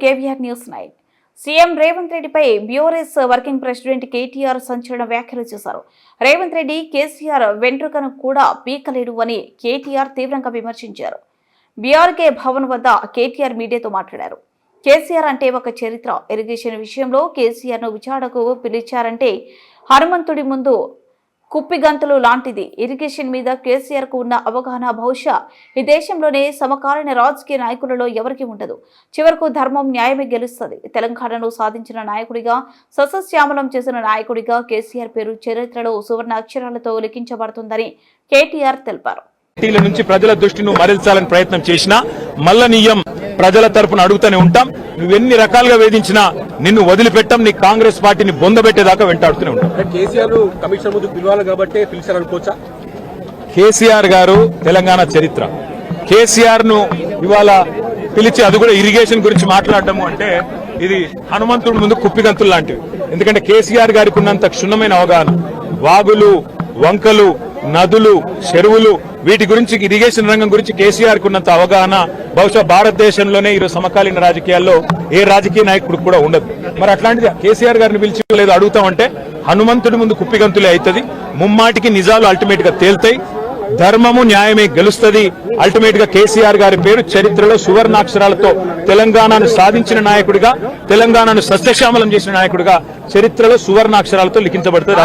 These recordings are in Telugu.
KVR News 9. సీఎం రేవంత్ రెడ్డిపై బ్యూరోస్ వర్కింగ్ ప్రెసిడెంట్ కేటీఆర్ సంచలన వ్యాఖ్యలు చేశారు. రేవంత్ రెడ్డి కేసీఆర్ వెంట్రుకను కూడా పీకలేడు అని కేటీఆర్ తీవ్రంగా విమర్శించారు. బీఆర్కే భవన్ వద్ద కేటీఆర్ మీడియాతో మాట్లాడారు. కేసీఆర్ అంటే ఒక చరిత్ర. ఇరిగేషన్ విషయంలో కేసీఆర్ ను విచారణకు పిలిచారంటే హనుమంతుడి ముందు కుప్పిగంతులు లాంటిది. ఇరిగేషన్ మీద కేసీఆర్ కు ఉన్న అవగాహన బహుశా ఈ దేశంలోనే సమకాలీన రాజకీయ నాయకులలో ఎవరికి ఉండదు. చివరకు ధర్మం న్యాయమే గెలుస్తుంది. తెలంగాణను సాధించిన నాయకుడిగా, సస్యశ్యామలం చేసిన నాయకుడిగా కేసీఆర్ పేరు చరిత్రలో సువర్ణ అక్షరాలతో లిఖించబడుతుందని కేటీఆర్ తెలిపారు. నుంచి ప్రజల దృష్టిని మరల్చాలని ప్రయత్నం చేసినా మల్లనీయం ప్రజల తరపున అడుగుతూనే ఉంటాం. నువ్వెన్ని రకాలుగా వేధించినా నిన్ను వదిలిపెట్టం. నీ కాంగ్రెస్ పార్టీని బొందబెట్టేదాకా వెంటాడుతూనే ఉంటాం. కేసీఆర్ కమిషన్ ముందు పిలవాలి కాబట్టి పిలిచారనుకోవచ్చా? కేసీఆర్ గారు తెలంగాణ చరిత్ర. కేసీఆర్ ను ఇవాళ పిలిచి అది కూడా ఇరిగేషన్ గురించి మాట్లాడటము అంటే ఇది హనుమంతుడి ముందు కుప్పిగంతులు లాంటివి. ఎందుకంటే కేసీఆర్ గారికి ఉన్నంత క్షుణ్ణమైన అవగాహన, వాగులు, వంకలు, నదులు, చెరువులు, వీటి గురించి, ఇరిగేషన్ రంగం గురించి కేసీఆర్ కు ఉన్నంత అవగాహన బహుశా భారతదేశంలోనే ఈరోజు సమకాలీన రాజకీయాల్లో ఏ రాజకీయ నాయకుడు కూడా ఉండదు. మరి అట్లాంటిది కేసీఆర్ గారిని పిలిచి లేదు అడుగుతామంటే హనుమంతుడి ముందు కుప్పిగంతులే అవుతుంది. ముమ్మాటికి నిజాలు అల్టిమేట్ గా తేల్తాయి. ధర్మము న్యాయమే గెలుస్తుంది. అల్టిమేట్ గా కేసీఆర్ గారి పేరు చరిత్రలో సువర్ణాక్షరాలతో తెలంగాణను సాధించిన నాయకుడిగా, తెలంగాణను సస్యశ్యామలం చేసిన నాయకుడిగా చరిత్రలో సువర్ణాక్షరాలతో లిఖించబడుతుంది.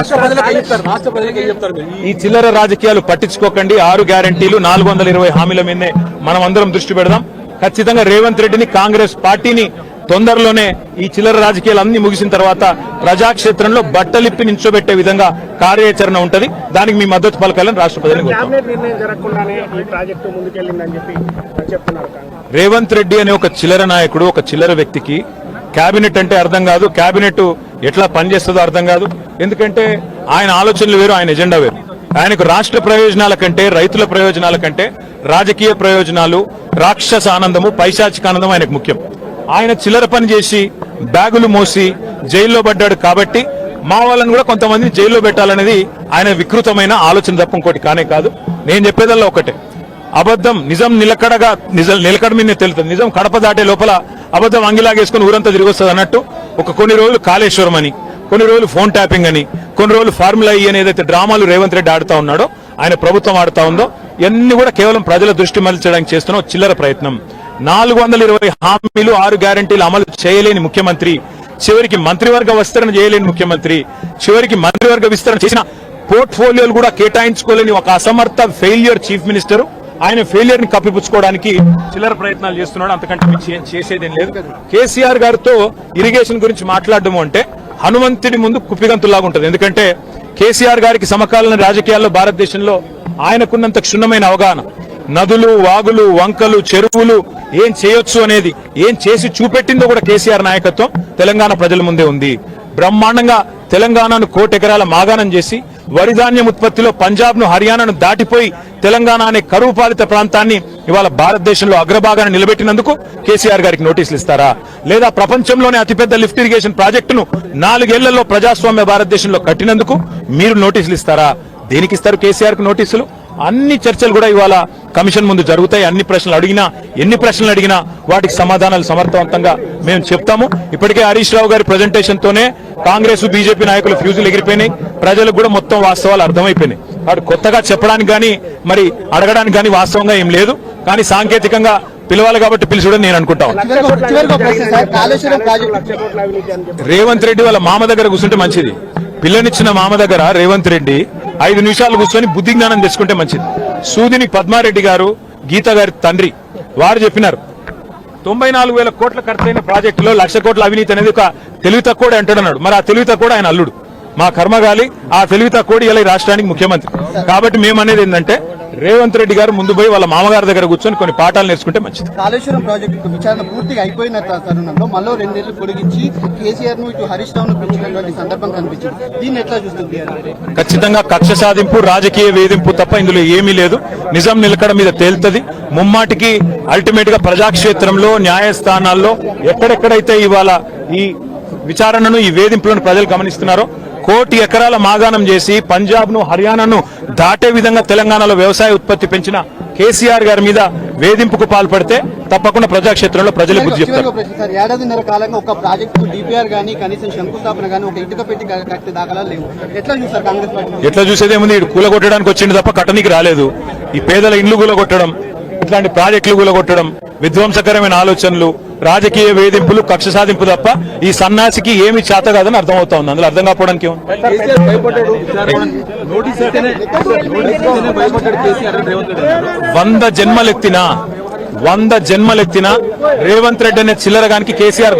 ఈ చిల్లర రాజకీయాలు పట్టించుకోకండి. 6 గ్యారంటీలు, 420 హామీల మీదే మనం అందరం దృష్టి పెడదాం. ఖచ్చితంగా రేవంత్ రెడ్డిని, కాంగ్రెస్ పార్టీని తొందరలోనే ఈ చిల్లర రాజకీయాలు అన్ని ముగిసిన తర్వాత ప్రజాక్షేత్రంలో బట్టలిప్పి నించోబెట్టే విధంగా కార్యాచరణ ఉంటది. దానికి మీ మద్దతు పలకాలని రాష్ట్ర ప్రజలకు. రేవంత్ రెడ్డి అనే ఒక చిల్లర నాయకుడు, ఒక చిల్లర వ్యక్తికి కేబినెట్ అంటే అర్థం కాదు, కేబినెట్ ఎట్లా పనిచేస్తుందో అర్థం కాదు. ఎందుకంటే ఆయన ఆలోచనలు వేరు, ఆయన ఎజెండా వేరు. ఆయనకు రాష్ట్ర ప్రయోజనాల కంటే, రైతుల ప్రయోజనాల కంటే రాజకీయ ప్రయోజనాలు, రాక్షస ఆనందము, పైశాచిక ఆనందం ఆయనకు ముఖ్యం. ఆయన చిల్లర పని చేసి బ్యాగులు మోసి జైల్లో పడ్డాడు కాబట్టి మా వాళ్ళని కూడా కొంతమంది జైల్లో పెట్టాలనేది ఆయన వికృతమైన ఆలోచన తప్ప ఇంకోటి కానే కాదు. నేను చెప్పేదల్లా ఒకటే, అబద్ధం నిజం నిలకడ మీదనే తెలుస్తుంది. నిజం కడప దాటే లోపల అబద్ధం అంగిలాగేసుకుని ఊరంతా తిరిగి వస్తుంది అన్నట్టు కొన్ని రోజులు కాళేశ్వరం అని, కొన్ని రోజులు ఫోన్ ట్యాపింగ్ అని, కొన్ని రోజులు ఫార్ములా ఈ అని ఏదైతే డ్రామాలు రేవంత్ రెడ్డి ఆడుతా ఉన్నాడో, ఆయన ప్రభుత్వం ఆడుతా ఉందో, ఇవన్నీ కూడా కేవలం ప్రజల దృష్టి మరల్చడానికి చేస్తున్న చిల్లర ప్రయత్నం. 420 హామీలు, 6 గ్యారంటీలు అమలు చేయలేని ముఖ్యమంత్రి, చివరికి మంత్రివర్గ విస్తరణ చేయలేని ముఖ్యమంత్రి, చివరికి మంత్రివర్గ విస్తరణ చేసిన పోర్ట్ఫోలియోలు కూడా కేటాయించుకోలేని ఒక అసమర్థ ఫెయిల్యూర్ చీఫ్ మినిస్టర్. ఆయన ఫెయిల్యూర్ ని కప్పిపుచ్చుకోవడానికి చిల్లర ప్రయత్నాలు చేస్తున్నాడు. అంతకంటే చేసేదేం లేదు. కేసీఆర్ గారితో ఇరిగేషన్ గురించి మాట్లాడడం అంటే హనుమంతుడి ముందు కుప్పిగంతులాగా ఉంటుంది. ఎందుకంటే కేసీఆర్ గారికి సమకాలీన రాజకీయాల్లో భారతదేశంలో ఆయనకున్నంత క్షుణ్ణమైన అవగాహన, నదులు, వాగులు, వంకలు, చెరువులు ఏం చేయొచ్చు అనేది, ఏం చేసి చూపెట్టిందో కూడా కేసీఆర్ నాయకత్వం తెలంగాణ ప్రజల ముందే ఉంది. బ్రహ్మాండంగా తెలంగాణను 1,00,00,000 ఎకరాల మాగాణం చేసి వరిధాన్యం ఉత్పత్తిలో పంజాబ్ ను, హర్యానాను దాటిపోయి తెలంగాణ అనే కరువు పాలిత ప్రాంతాన్ని ఇవాళ భారతదేశంలో అగ్రభాగాన్ని నిలబెట్టినందుకు కేసీఆర్ గారికి నోటీసులు ఇస్తారా? లేదా ప్రపంచంలోనే అతిపెద్ద లిఫ్ట్ ఇరిగేషన్ ప్రాజెక్టును 4 ఏళ్లలో ప్రజాస్వామ్య భారతదేశంలో కట్టినందుకు మీరు నోటీసులు ఇస్తారా? దేనికి ఇస్తారు కేసీఆర్ కు నోటీసులు? అన్ని చర్చలు కూడా ఇవాళ కమిషన్ ముందు జరుగుతాయి. ఎన్ని ప్రశ్నలు అడిగినా వాటికి సమాధానాలు సమర్థవంతంగా మేము చెప్తాము. ఇప్పటికే హరీష్ రావు గారి ప్రజెంటేషన్ తోనే కాంగ్రెస్, బీజేపీ నాయకులు ఫ్యూజులు ఎగిరిపోయినాయి. ప్రజలకు కూడా మొత్తం వాస్తవాలు అర్థమైపోయినాయి. వాడు కొత్తగా చెప్పడానికి గానీ మరి అడగడానికి గానీ వాస్తవంగా ఏం లేదు. కానీ సాంకేతికంగా పిలవాలి కాబట్టి పిలిచడం నేను అనుకుంటాను. రేవంత్ రెడ్డి వాళ్ళ మామ దగ్గర కూర్చుంటే మంచిది. పిల్లనిచ్చిన మామ దగ్గర రేవంత్ రెడ్డి 5 నిమిషాలు కూర్చొని బుద్ధి జ్ఞానం తెచ్చుకుంటే మంచిది. సూదిని పద్మారెడ్డి గారు, గీత గారి తండ్రి, వారు చెప్పినారు 94,000 కోట్ల ఖర్చైన ప్రాజెక్టులో 1,00,000 కోట్ల అవినీతి అనేది ఒక తెలివి తక్కువ అంటాడన్నాడు. మరి ఆ తెలివి తక్కువ ఆయన అల్లుడు, మా కర్మగాలి. ఆ తెలివి తక్కువ ఇలా రాష్ట్రానికి ముఖ్యమంత్రి. కాబట్టి మేమనేది ఏంటంటే రేవంత్ రెడ్డి గారు ముందు పోయి వాళ్ళ మామగారి దగ్గర కూర్చొని కొన్ని పాఠాలు నేర్చుకుంటే మంచిది. కాళేశ్వరం ప్రాజెక్టు విచారణ పూర్తిగా అయిపోయిన తరుణంలో మళ్ళీ 2 ఏళ్లు పొడిగించి కేసీఆర్ ను ఇటు హరీష్ రావు ను పెంచినటువంటి సందర్భం కనిపించింది. దీన్ని ఎట్లా చూస్తుంది? ఖచ్చితంగా కక్ష సాధింపు, రాజకీయ వేధింపు తప్ప ఇందులో ఏమీ లేదు. నిజం నిలకడ మీద తేలుతుంది. ముమ్మాటికి అల్టిమేట్ గా ప్రజాక్షేత్రంలో, న్యాయస్థానాల్లో ఎక్కడెక్కడైతే ఇవాళ ఈ విచారణను, ఈ వేధింపులను ప్రజలు గమనిస్తున్నారో, 1,00,00,000 ఎకరాల మాగాణం చేసి పంజాబ్ ను, హర్యానాను దాటే విధంగా తెలంగాణలో వ్యవసాయ ఉత్పత్తి పెంచిన కేసీఆర్ గారి మీద వేధింపుకు పాల్పడితే తప్పకుండా ప్రజాక్షేత్రంలో ప్రజలు బుద్ధి చెప్తారు. చివరిగా ప్రశ్న సార్, ఏడాదిన్నర కాలంగా ఒక ప్రాజెక్టు డిపిఆర్ గానీ కనీసం శంకుస్థాపన గానీ ఒక ఇటుక పెట్టి కట్టే దాఖలాలు లేవు. ఎట్లా చూస్తారు కాంగ్రెస్ పార్టీ? ఎట్లా చూసేదేముంది, ఇటు కూలగొట్టడానికి వచ్చింది తప్ప కట్టనికి రాలేదు. ఈ పేదల ఇండ్లు కూలగొట్టడం, ఇట్లాంటి ప్రాజెక్టులు కూలగొట్టడం, విధ్వంసకరమైన ఆలోచనలు, రాజకీయ వేధింపులు, కక్ష సాధింపు తప్ప ఈ సన్నాసికి ఏమి చేత కాదని అర్థమవుతా ఉంది. అందులో అర్థం కాకపోవడానికి ఏముంది? కేసీఆర్ భయపడ్డాడు, నోటీస్ ఇస్తేనే భయపడ్డాడు కేసీఆర్ అని రేవంత్ రెడ్డి అన్నారు. 100 జన్మలెత్తినా రేవంత్ రెడ్డి అనే చిల్లరగానికి కేసీఆర్